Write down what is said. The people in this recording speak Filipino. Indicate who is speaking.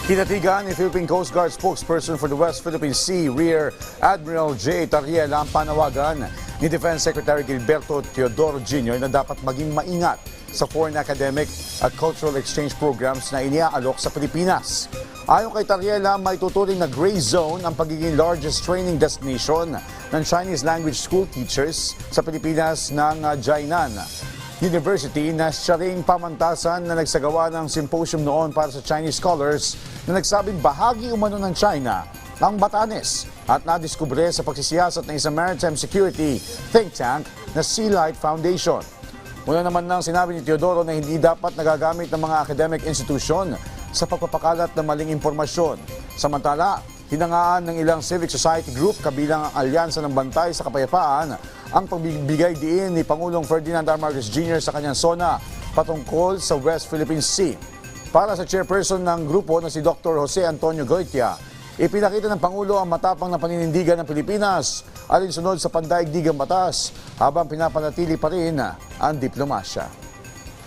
Speaker 1: Kinatigan ni Philippine Coast Guard spokesperson for the West Philippine Sea, Rear Admiral J. Tariela ang panawagan ni Defense Secretary Gilberto Teodoro Jr. na dapat maging maingat sa foreign academic at cultural exchange programs na iniaalok sa Pilipinas. Ayon kay Tariela, may tuturing na gray zone ang pagiging largest training destination ng Chinese language school teachers sa Pilipinas ng Jinan University na siya ring pamantasan na nagsagawa ng symposium noon para sa Chinese scholars na nagsabing bahagi umano ng China ang Batanes at nadiskubre sa pagsisiyasat ng isang maritime security think tank na Sea Light Foundation. Mula naman nang sinabi ni Teodoro na hindi dapat nagagamit ng mga academic institution sa pagpapakalat ng maling impormasyon. Samantala, hinangaan ng ilang civic society group kabilang ang Alyansa ng Bantay sa Kapayapaan ang pagbibigay diin ni Pangulong Ferdinand R. Marcos Jr. sa kanyang SONA patungkol sa West Philippine Sea. Para sa chairperson ng grupo na si Dr. Jose Antonio Goitia, ipinakita ng Pangulo ang matapang na paninindigan ng Pilipinas alinsunod sa pandaigdigang batas habang pinapanatili pa rin ang diplomasya.